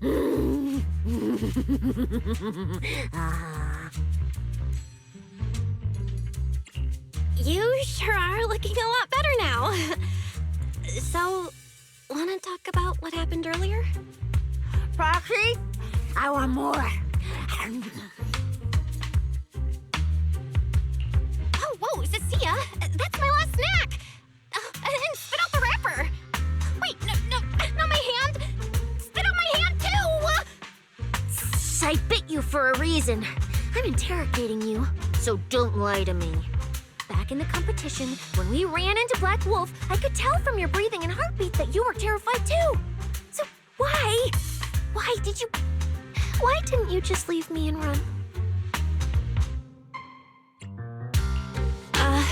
You sure are looking a lot better now. So, wanna talk about what happened earlier? Proxy, I want more. Oh, whoa, Cecilia, that's my last snack. And spit out the wrapper. Wait, no, not my hand. Spit out my hand too. I bit you for a reason. I'm interrogating you, so don't lie to me. Back in the competition, when we ran into Black Wolf, I could tell from your breathing and heartbeat that you were terrified too. So why didn't you just leave me and run? I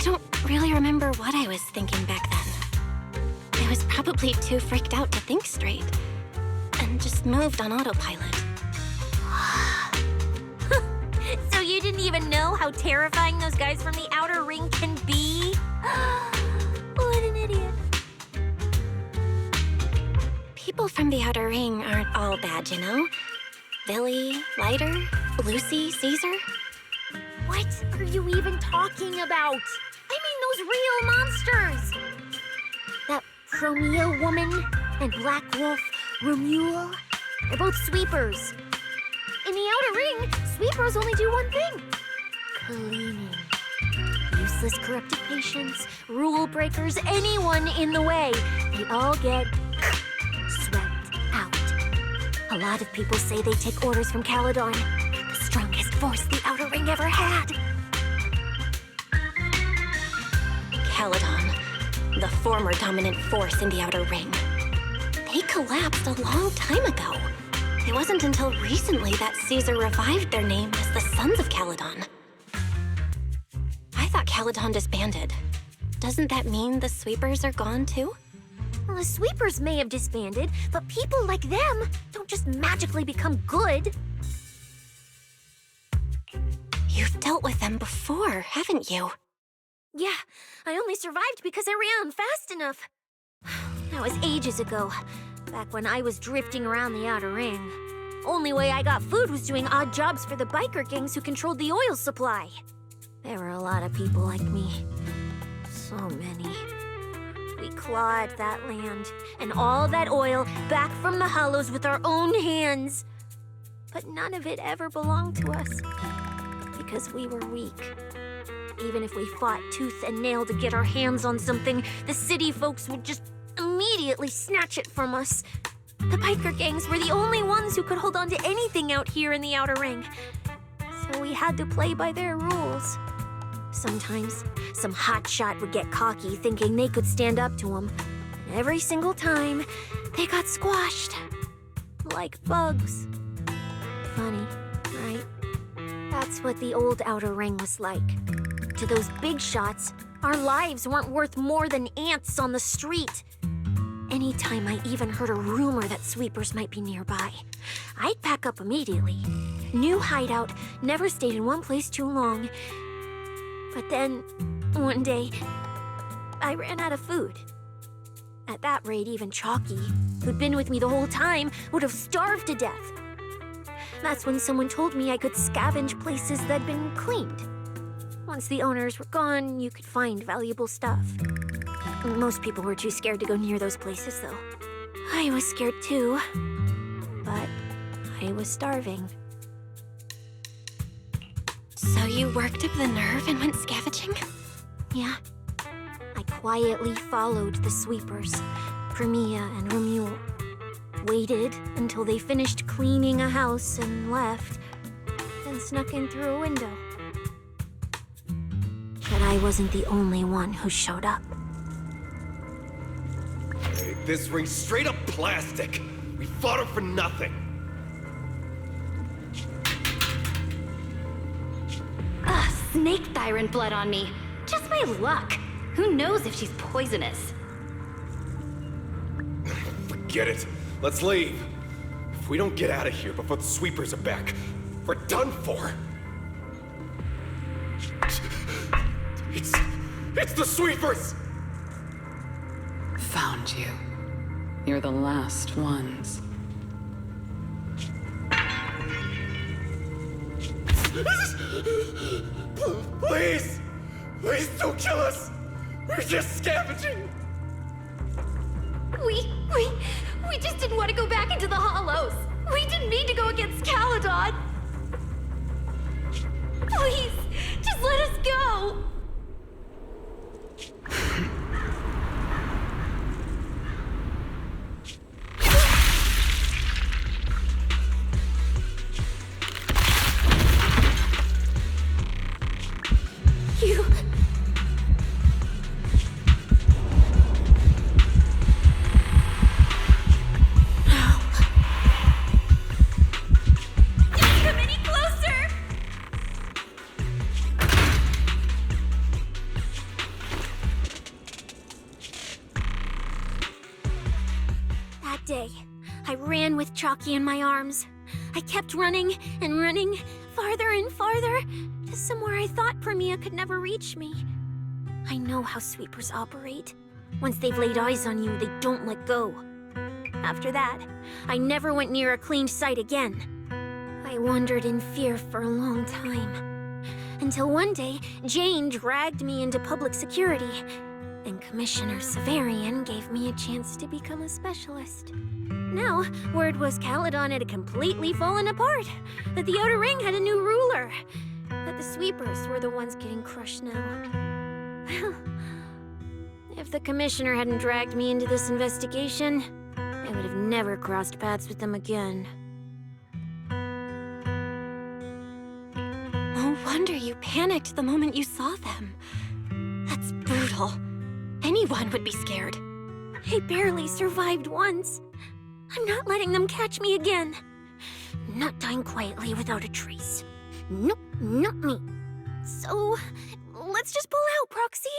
don't really remember what I was thinking back then. I was probably too freaked out to think straight, and just moved on autopilot. So you didn't even know how terrifying those guys from the outer ring can be? What an idiot. People from the outer ring aren't all bad, you know? Billy, Lighter, Lucy, Caesar. What are you even talking about? I mean those real monsters! That Promeo woman and Black Wolf, Romuald, they're both sweepers. In the outer ring, sweepers only do one thing. Cleaning. Useless corrupted patients, rule breakers, anyone in the way. They all get swept out. A lot of people say they take orders from Caledon, the strongest force the outer ring ever had. Caledon, the former dominant force in the outer ring. They collapsed a long time ago. It wasn't until recently that Caesar revived their name as the Sons of Caledon. I thought Caledon disbanded. Doesn't that mean the sweepers are gone too? Well, the sweepers may have disbanded, but people like them don't just magically become good. You've dealt with them before, haven't you? Yeah, I only survived because I ran fast enough. That was ages ago, back when I was drifting around the outer ring. Only way I got food was doing odd jobs for the biker gangs who controlled the oil supply. There were a lot of people like me. So many. We clawed that land and all that oil back from the hollows with our own hands. But none of it ever belonged to us, because we were weak. Even if we fought tooth and nail to get our hands on something, the city folks would just immediately snatch it from us. The biker gangs were the only ones who could hold on to anything out here in the outer ring. So we had to play by their rules. Sometimes, some hotshot would get cocky thinking they could stand up to them. And every single time, they got squashed. Like bugs. Funny, right? That's what the old outer ring was like. To those big shots, our lives weren't worth more than ants on the street. Anytime I even heard a rumor that sweepers might be nearby, I'd pack up immediately. New hideout, never stayed in one place too long. But then, one day, I ran out of food. At that rate, even Chalky, who'd been with me the whole time, would have starved to death. That's when someone told me I could scavenge places that'd been cleaned. Once the owners were gone, you could find valuable stuff. Most people were too scared to go near those places, though. I was scared too, but I was starving. So you worked up the nerve and went scavenging? Yeah. I quietly followed the sweepers, Premia and Romuald. Waited until they finished cleaning a house and left, then snuck in through a window. But I wasn't the only one who showed up. Hey, this ring's straight up plastic. We fought her for nothing. Ugh, snake tyrant blood on me. Just my luck. Who knows if she's poisonous? Forget it. Let's leave. If we don't get out of here before the sweepers are back, we're done for. It's the sweepers! Found you. You're the last ones. Please! Please don't kill us! We're just scavenging! We just didn't want to go back into the hollows. We didn't mean to go against Caledon. Please, just let us go. You... Day, I ran with Chalky in my arms. I kept running and running, farther and farther, to somewhere I thought Premia could never reach me. I know how sweepers operate. Once they've laid eyes on you, they don't let go. After that, I never went near a cleaned site again. I wandered in fear for a long time. Until one day, Jane dragged me into public security, and Commissioner Severian gave me a chance to become a specialist. Now, word was Caledon had completely fallen apart, that the Outer Ring had a new ruler, that the sweepers were the ones getting crushed now. Well, if the Commissioner hadn't dragged me into this investigation, I would have never crossed paths with them again. No wonder you panicked the moment you saw them. That's brutal. Anyone would be scared. I barely survived once. I'm not letting them catch me again. Not dying quietly without a trace. Nope, not me. So, let's just pull out, Proxy.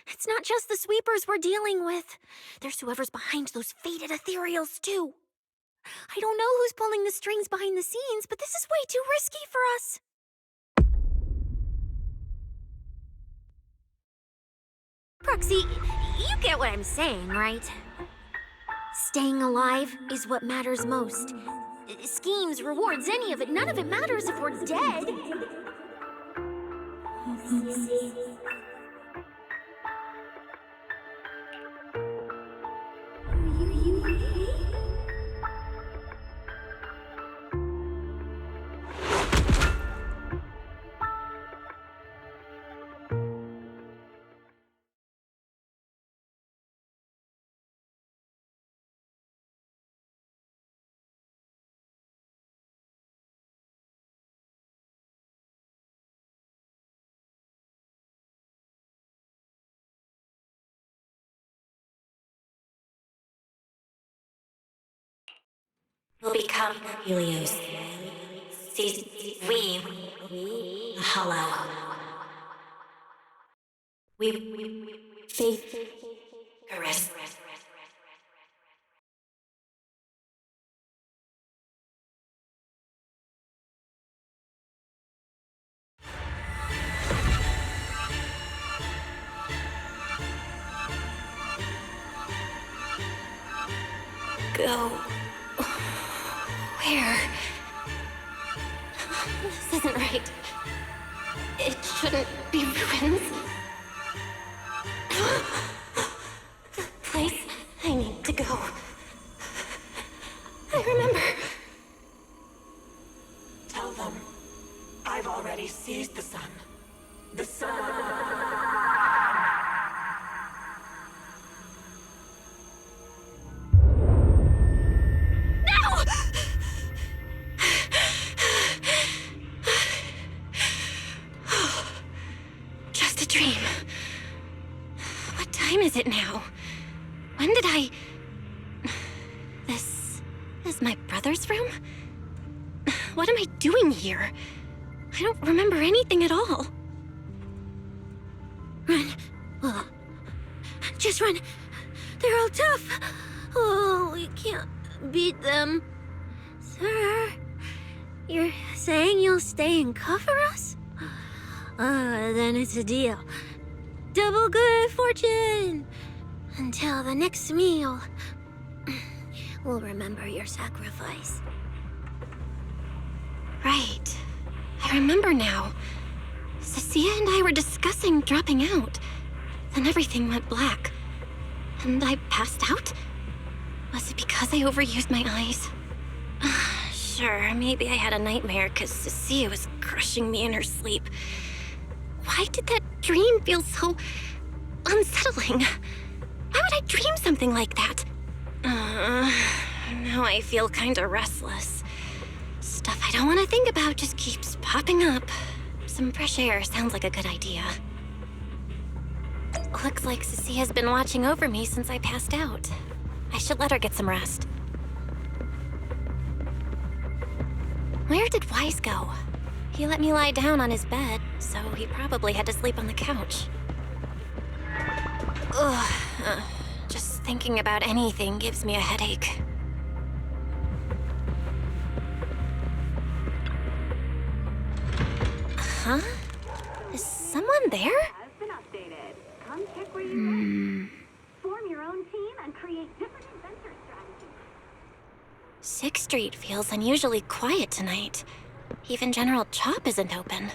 It's not just the sweepers we're dealing with. There's whoever's behind those faded ethereals, too. I don't know who's pulling the strings behind the scenes, but this is way too risky for us. Proxy, you get what I'm saying, right? Staying alive is what matters most. Schemes, rewards, any of it, none of it matters if we're dead. We'll become Helios. We hollow. We faith caress. Go. Where? This isn't right. It shouldn't be ruins. The place I need to go. I remember. Tell them I've already seized the sun. The sun. Dream. What time is it now? When did I... This is my brother's room? What am I doing here? I don't remember anything at all. Run. Just run. They're all tough. Oh, we can't beat them. Sir, you're saying you'll stay and cover us? Then it's a deal. Double good fortune! Until the next meal. will remember your sacrifice. Right. I remember now. Cecilia and I were discussing dropping out. Then everything went black. And I passed out? Was it because I overused my eyes? Sure, maybe I had a nightmare because Cecilia was crushing me in her sleep. Why did that dream feel so unsettling? Why would I dream something like that? Now I feel kinda restless. Stuff I don't want to think about just keeps popping up. Some fresh air sounds like a good idea. Looks like Cecilia's been watching over me since I passed out. I should let her get some rest. Where did Wise go? He let me lie down on his bed, so he probably had to sleep on the couch. Ugh, just thinking about anything gives me a headache. Huh? Is someone there? Has been updated. Come check where you form your own team and create different adventure strategies. 6th Street feels unusually quiet tonight. Even General Chop isn't open.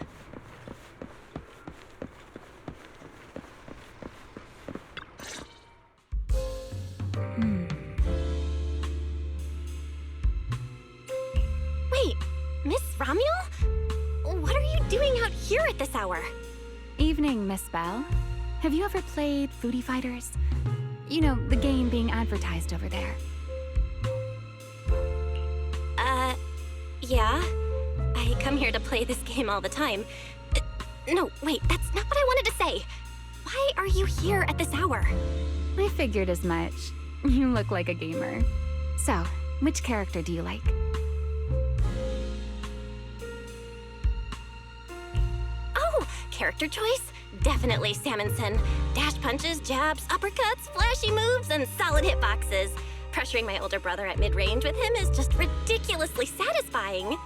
Wait, Miss Romuel? What are you doing out here at this hour? Evening, Miss Bell. Have you ever played Foodie Fighters? You know, the game being advertised over there. Yeah. I come here to play this game all the time. No, wait, that's not what I wanted to say. Why are you here at this hour? I figured as much. You look like a gamer. So, which character do you like? Oh, character choice? Definitely Salmonson. Dash punches, jabs, uppercuts, flashy moves, and solid hitboxes. Pressuring my older brother at mid-range with him is just ridiculously satisfying.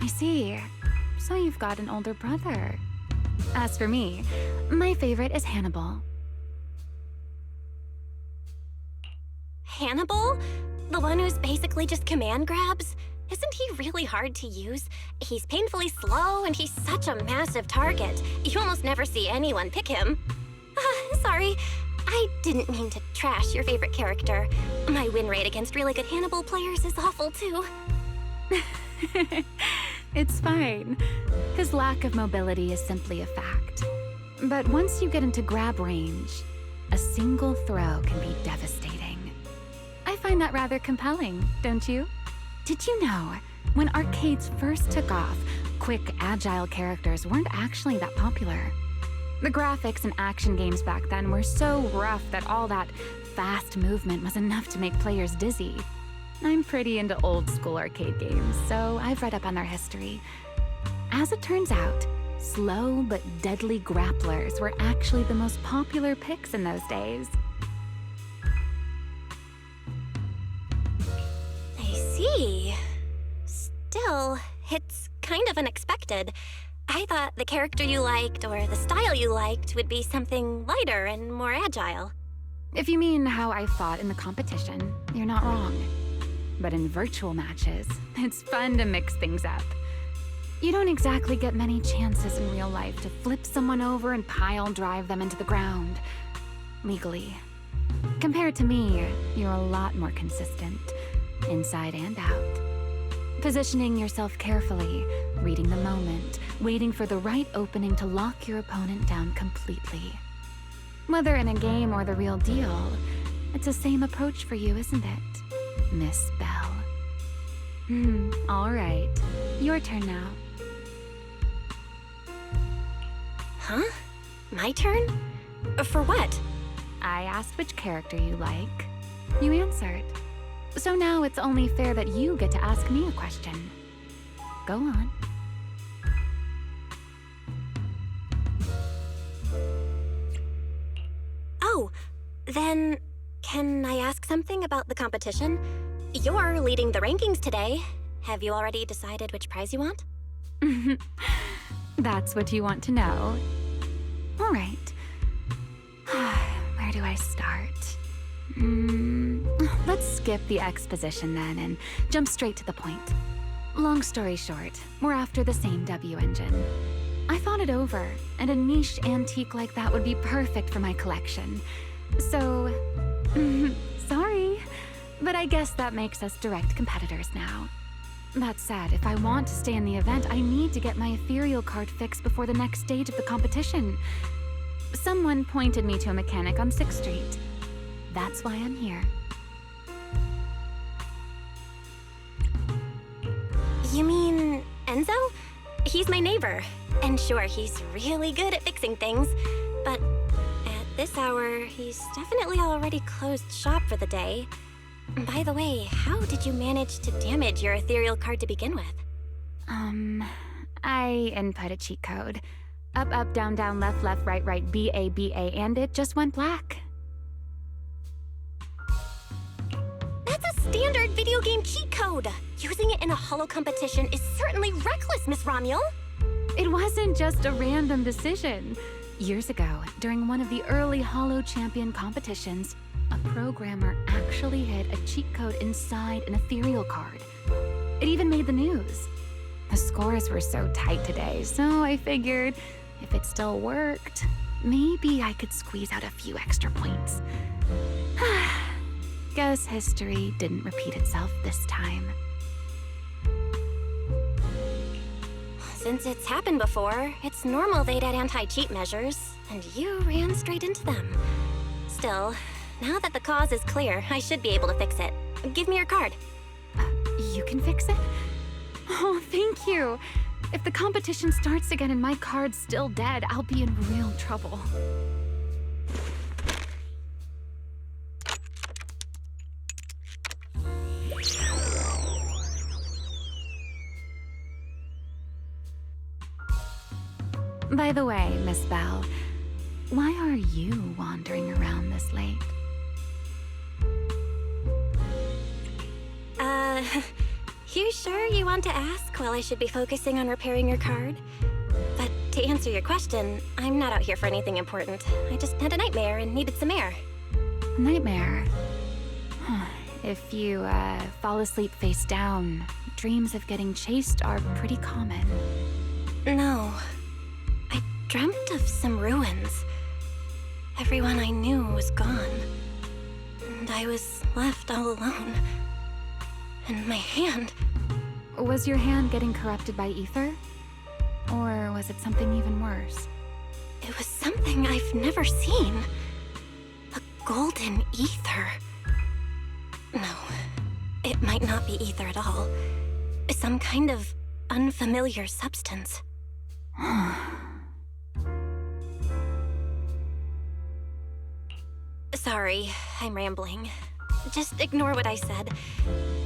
I see. So you've got an older brother. As for me, my favorite is Hannibal. Hannibal? The one who's basically just command grabs? Isn't he really hard to use? He's painfully slow, and he's such a massive target. You almost never see anyone pick him. Sorry. I didn't mean to trash your favorite character. My win rate against really good Hannibal players is awful, too. It's fine. His lack of mobility is simply a fact. But once you get into grab range, a single throw can be devastating. I find that rather compelling, don't you? Did you know, when arcades first took off, quick, agile characters weren't actually that popular. The graphics in action games back then were so rough that all that fast movement was enough to make players dizzy. I'm pretty into old school arcade games, so I've read up on their history. As it turns out, slow but deadly grapplers were actually the most popular picks in those days. I see. Still, it's kind of unexpected. I thought the character you liked or the style you liked would be something lighter and more agile. If you mean how I fought in the competition, you're not wrong. But in virtual matches, it's fun to mix things up. You don't exactly get many chances in real life to flip someone over and pile drive them into the ground. Legally. Compared to me, you're a lot more consistent, inside and out. Positioning yourself carefully, reading the moment, waiting for the right opening to lock your opponent down completely. Whether in a game or the real deal, it's the same approach for you, isn't it, Miss Bell? All right. Your turn now. Huh? My turn? For what? I asked which character you like. You answered. So now it's only fair that you get to ask me a question. Go on. Oh, then can I ask something about the competition? You're leading the rankings today. Have you already decided which prize you want? That's what you want to know. All right. Where do I start? Let's skip the exposition then and jump straight to the point. Long story short, we're after the same W engine. I thought it over, and a niche antique like that would be perfect for my collection. So, sorry, but I guess that makes us direct competitors now. That said, if I want to stay in the event, I need to get my ethereal card fixed before the next stage of the competition. Someone pointed me to a mechanic on 6th Street. That's why I'm here. You mean Enzo? He's my neighbor. And sure, he's really good at fixing things. But at this hour, he's definitely already closed shop for the day. By the way, how did you manage to damage your ethereal card to begin with? I input a cheat code. Up, up, down, down, left, left, right, right, B, A, and it just went black. That's a standard video game cheat code. Using it in a holo competition is certainly reckless, Miss Romuel. It wasn't just a random decision. Years ago, during one of the early holo champion competitions, a programmer actually hid a cheat code inside an ethereal card. It even made the news. The scores were so tight today, so I figured if it still worked, maybe I could squeeze out a few extra points. Guess history didn't repeat itself this time. Since it's happened before, it's normal they'd add anti-cheat measures, and you ran straight into them. Still, now that the cause is clear, I should be able to fix it. Give me your card. You can fix it? Oh, thank you. If the competition starts again and my card's still dead, I'll be in real trouble. By the way, Miss Bell, why are you wandering around this late? You sure you want to ask while I should be focusing on repairing your card? But to answer your question, I'm not out here for anything important. I just had a nightmare and needed some air. Nightmare? If you, fall asleep face down, dreams of getting chased are pretty common. No. I dreamt of some ruins. Everyone I knew was gone. And I was left all alone. And my hand... Was your hand getting corrupted by ether? Or was it something even worse? It was something I've never seen. A golden ether. No, it might not be ether at all. Some kind of unfamiliar substance. Sorry, I'm rambling. Just ignore what I said.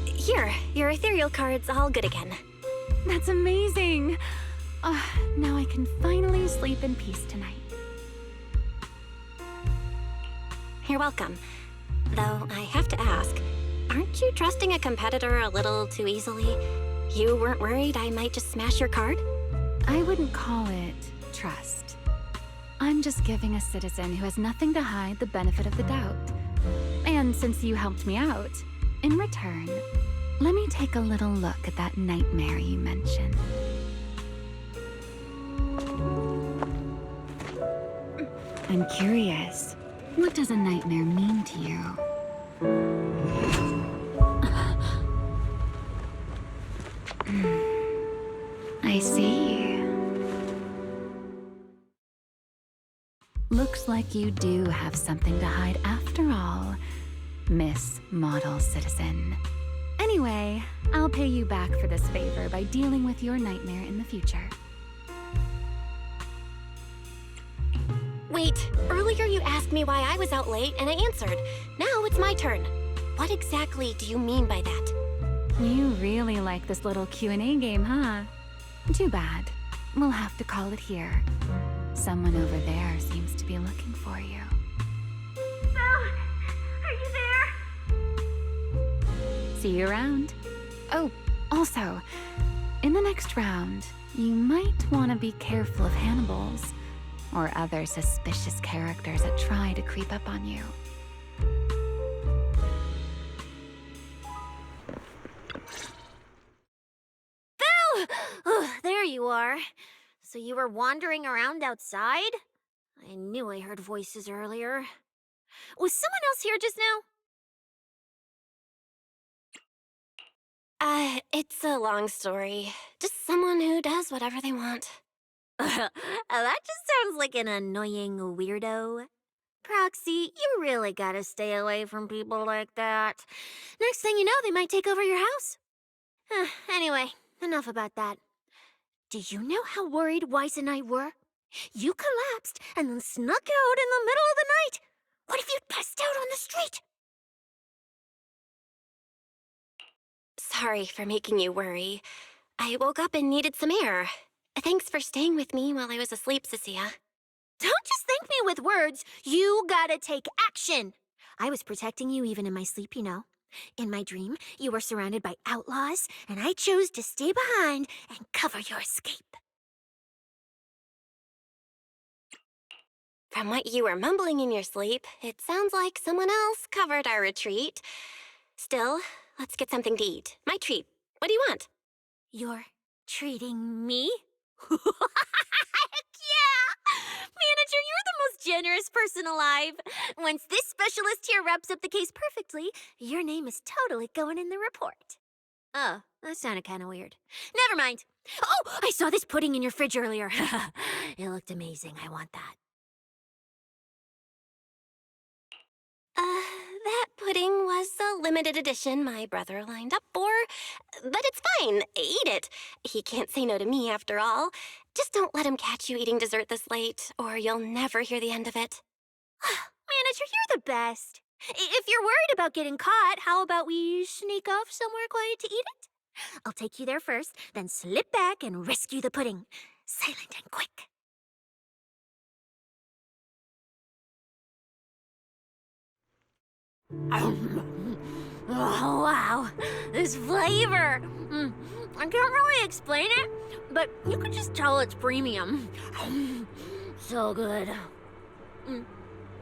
Here, your ethereal card's all good again. That's amazing! Now I can finally sleep in peace tonight. You're welcome. Though I have to ask, aren't you trusting a competitor a little too easily? You weren't worried I might just smash your card? I wouldn't call it trust. I'm just giving a citizen who has nothing to hide the benefit of the doubt. And since you helped me out, in return, let me take a little look at that nightmare you mentioned. I'm curious, what does a nightmare mean to you? I see. Looks like you do have something to hide after all, Miss Model Citizen. Anyway, I'll pay you back for this favor by dealing with your nightmare in the future. Wait, earlier you asked me why I was out late and I answered. Now it's my turn. What exactly do you mean by that? You really like this little Q&A game, huh? Too bad. We'll have to call it here. Someone over there seems to be looking for you. Belle, are you there? See you around. Oh, also, in the next round, you might want to be careful of Hannibals or other suspicious characters that try to creep up on you. are. So you were wandering around outside? I knew I heard voices earlier. Was someone else here just now? It's a long story. Just someone who does whatever they want. That just sounds like an annoying weirdo. Proxy, you really gotta stay away from people like that. Next thing you know, they might take over your house. Anyway, enough about that. Do you know how worried Wise and I were? You collapsed and then snuck out in the middle of the night. What if you'd passed out on the street? Sorry for making you worry. I woke up and needed some air. Thanks for staying with me while I was asleep, Cecilia. Don't just thank me with words. You gotta take action. I was protecting you even in my sleep, you know. In my dream, you were surrounded by outlaws, and I chose to stay behind and cover your escape. From what you were mumbling in your sleep, it sounds like someone else covered our retreat. Still, let's get something to eat. My treat. What do you want? You're treating me? Heck yeah! Manager, you're the most generous person alive. Once this specialist here wraps up the case perfectly, your name is totally going in the report. Oh, that sounded kind of weird. Never mind. Oh, I saw this pudding in your fridge earlier. It looked amazing. I want that. That pudding was a limited edition my brother lined up for. But it's fine. Eat it. He can't say no to me after all. Just don't let him catch you eating dessert this late, or you'll never hear the end of it. Manager, you're the best. If you're worried about getting caught, how about we sneak off somewhere quiet to eat it? I'll take you there first, then slip back and rescue the pudding. Silent and quick. Oh, wow. This flavor. I can't really explain it, but you can just tell it's premium. So good.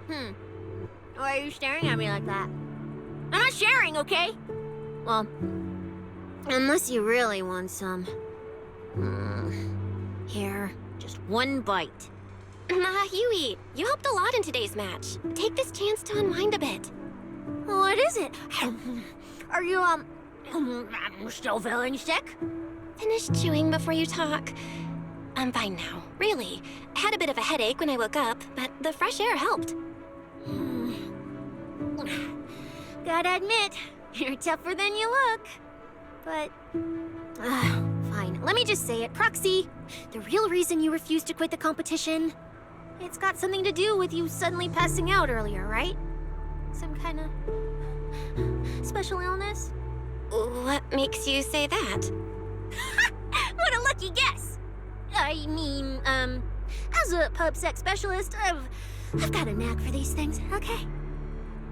Why are you staring at me like that? I'm not sharing, okay? Well, unless you really want some. Here, just one bite. Nah, you eat. You helped a lot in today's match. Take this chance to unwind a bit. What is it? Are you, still feeling sick? Finish chewing before you talk. I'm fine now, really. I had a bit of a headache when I woke up, but the fresh air helped. Gotta admit, you're tougher than you look. But, fine. Let me just say it. Proxy, the real reason you refused to quit the competition, it's got something to do with you suddenly passing out earlier, right? Some kind of special illness? What makes you say that? What a lucky guess! I mean, as a pub sex specialist, I've got a knack for these things, okay?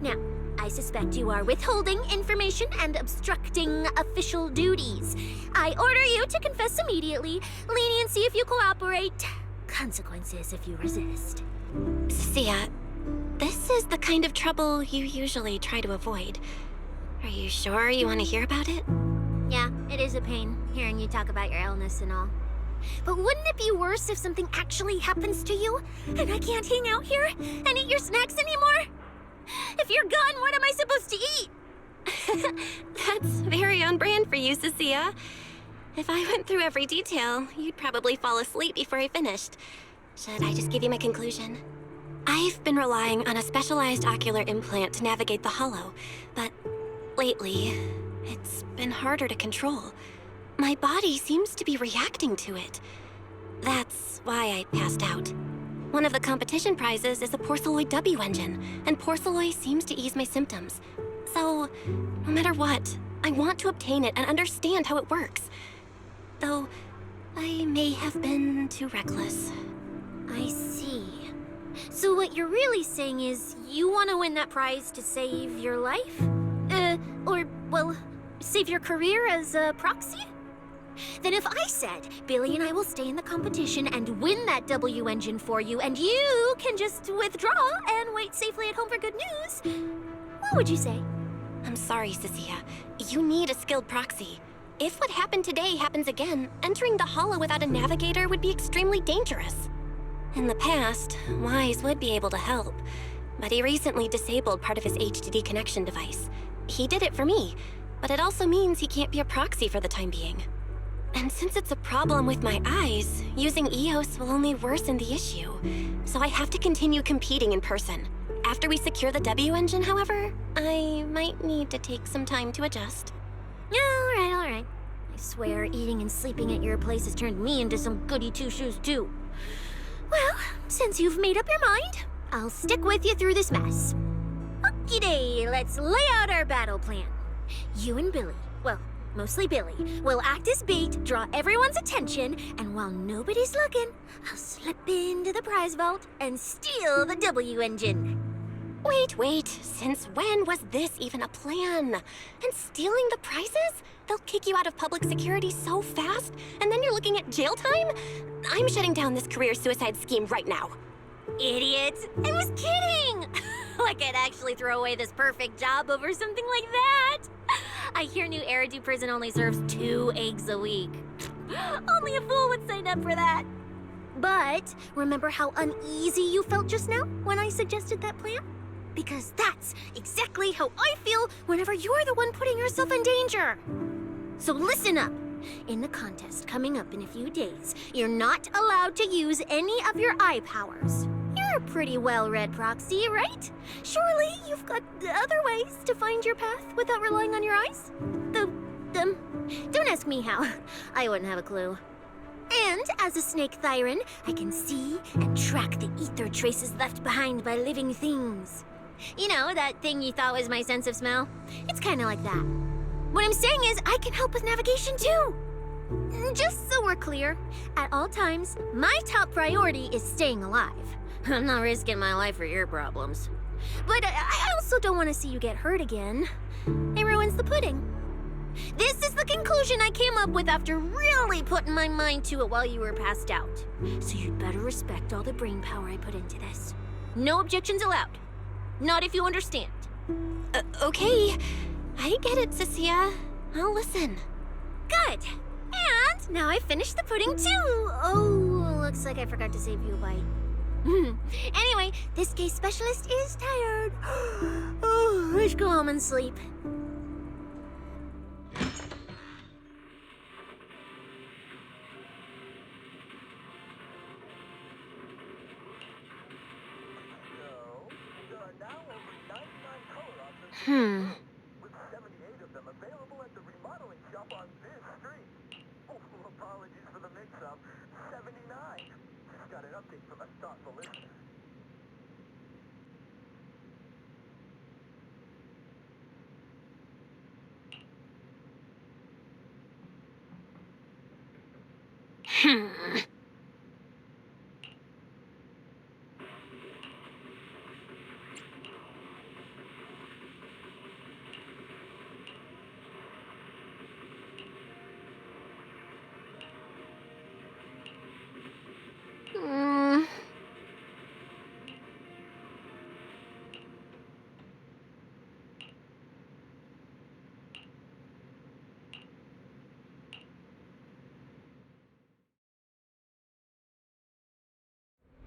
Now, I suspect you are withholding information and obstructing official duties. I order you to confess immediately, leniency if you cooperate, consequences if you resist. Cecilia, this is the kind of trouble you usually try to avoid. Are you sure you want to hear about it? Yeah, it is a pain, hearing you talk about your illness and all. But wouldn't it be worse if something actually happens to you, and I can't hang out here and eat your snacks anymore? If you're gone, what am I supposed to eat? That's very on brand for you, Cecilia. If I went through every detail, you'd probably fall asleep before I finished. Should I just give you my conclusion? I've been relying on a specialized ocular implant to navigate the hollow, but lately, it's been harder to control. My body seems to be reacting to it. That's why I passed out. One of the competition prizes is a Porceloid W engine, and Porceloid seems to ease my symptoms. So, no matter what, I want to obtain it and understand how it works. Though, I may have been too reckless. I see. So what you're really saying is you want to win that prize to save your life? Well, save your career as a proxy? Then if I said, Billy and I will stay in the competition and win that W engine for you, and you can just withdraw and wait safely at home for good news, what would you say? I'm sorry, Cecilia. You need a skilled proxy. If what happened today happens again, entering the hollow without a navigator would be extremely dangerous. In the past, Wise would be able to help, but he recently disabled part of his HDD connection device. He did it for me, but it also means he can't be a proxy for the time being. And since it's a problem with my eyes, using EOS will only worsen the issue. So I have to continue competing in person. After we secure the W engine, however, I might need to take some time to adjust. All right. I swear, eating and sleeping at your place has turned me into some goody two-shoes too. Well, since you've made up your mind, I'll stick with you through this mess. Okie-day, let's lay out our battle plan. You and Billy, well, mostly Billy, will act as bait, draw everyone's attention, and while nobody's looking, I'll slip into the prize vault and steal the W engine. Wait, since when was this even a plan? And stealing the prizes? They'll kick you out of public security so fast, and then you're looking at jail time? I'm shutting down this career suicide scheme right now. Idiot! I was kidding! Like I'd actually throw away this perfect job over something like that! I hear New Eridu Prison only serves 2 eggs a week. Only a fool would sign up for that. But remember how uneasy you felt just now when I suggested that plan? Because that's exactly how I feel whenever you're the one putting yourself in danger. So listen up. In the contest coming up in a few days, you're not allowed to use any of your eye powers. You're a pretty well-read proxy, right? Surely you've got other ways to find your path without relying on your eyes? Don't ask me how. I wouldn't have a clue. And as a snake Thyran, I can see and track the ether traces left behind by living things. You know, that thing you thought was my sense of smell? It's kind of like that. What I'm saying is, I can help with navigation too. Just so we're clear, at all times, my top priority is staying alive. I'm not risking my life for your problems. But I also don't want to see you get hurt again. It ruins the pudding. This is the conclusion I came up with after really putting my mind to it while you were passed out. So you'd better respect all the brain power I put into this. No objections allowed. Not if you understand. Okay. I get it, Cecilia. I'll listen. Good. And now I've finished the pudding too. Oh, looks like I forgot to save you a bite. Anyway, this case specialist is tired. Oh, let's go home and sleep. With 78 of them available at the remodeling shop on this street. Oh, apologies for the mix-up. 79. Just got an update from a thoughtful listener.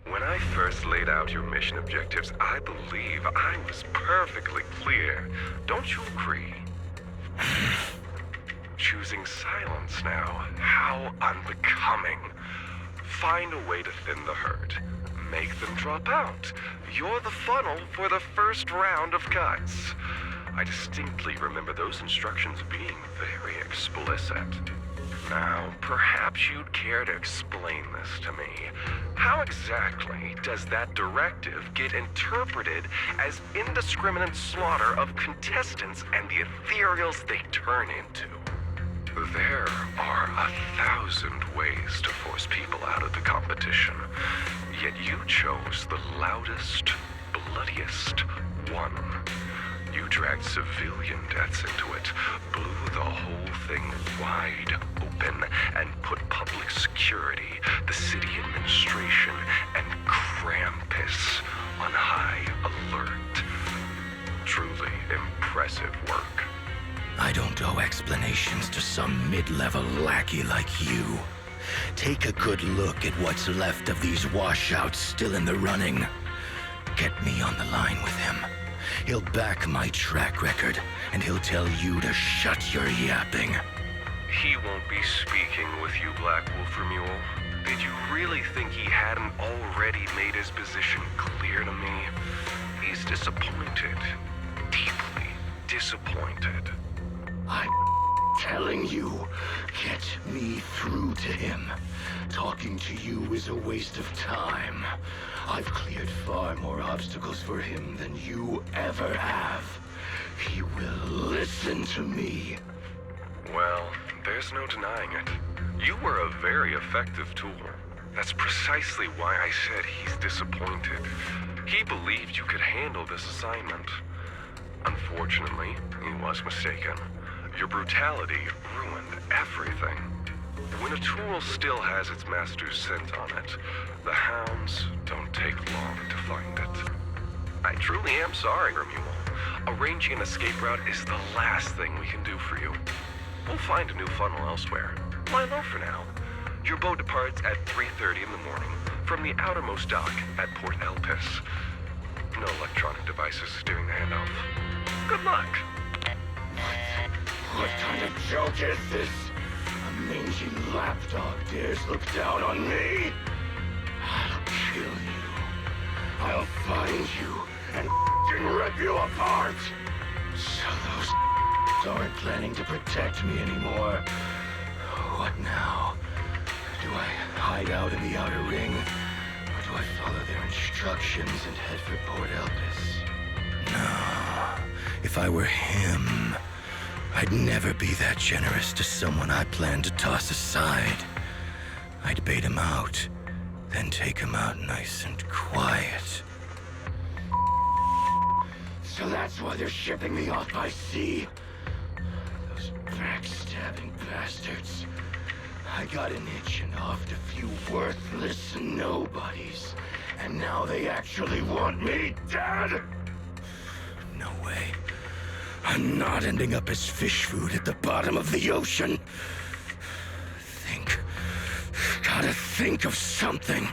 When I first laid out your mission objectives, I believe I was perfectly clear. Don't you agree? Choosing silence now. How unbecoming. Find a way to thin the herd. Make them drop out. You're the funnel for the first round of cuts. I distinctly remember those instructions being very explicit. Now, perhaps you'd care to explain this to me. How exactly does that directive get interpreted as indiscriminate slaughter of contestants and the ethereals they turn into? There are 1,000 ways to force people out of the competition, yet you chose the loudest, bloodiest one. You dragged civilian deaths into it, blew the whole thing wide open, and put public security, the city administration, and Krampus on high alert. Truly impressive work. I don't owe explanations to some mid-level lackey like you. Take a good look at what's left of these washouts still in the running. Get me on the line with him. He'll back my track record, and he'll tell you to shut your yapping. He won't be speaking with you, Black Wolf Mule. Did you really think he hadn't already made his position clear to me? He's disappointed. Deeply disappointed. I'm telling you, get me through to him. Talking to you is a waste of time. I've cleared far more obstacles for him than you ever have. He will listen to me. Well, there's no denying it. You were a very effective tool. That's precisely why I said he's disappointed. He believed you could handle this assignment. Unfortunately, he was mistaken. Your brutality ruined everything. When a tool still has its master's scent on it, the hounds don't take long to find it. I truly am sorry, Mule. Arranging an escape route is the last thing we can do for you. We'll find a new funnel elsewhere. Lie low for now. Your boat departs at 3:30 in the morning from the outermost dock at Port Elpis. No electronic devices steering the handoff. Good luck. What kind of joke is this? A mangy lapdog dares look down on me? I'll kill you. I'll find you and rip you apart. So those aren't planning to protect me anymore. What now? Do I hide out in the outer ring? Or do I follow their instructions and head for Port Elpis? No. If I were him, I'd never be that generous to someone I planned to toss aside. I'd bait him out, then take him out nice and quiet. So that's why they're shipping me off by sea. Those backstabbing bastards. I got an itch and offed a few worthless nobodies. And now they actually want me dead? No way. I'm not ending up as fish food at the bottom of the ocean. Gotta think of something.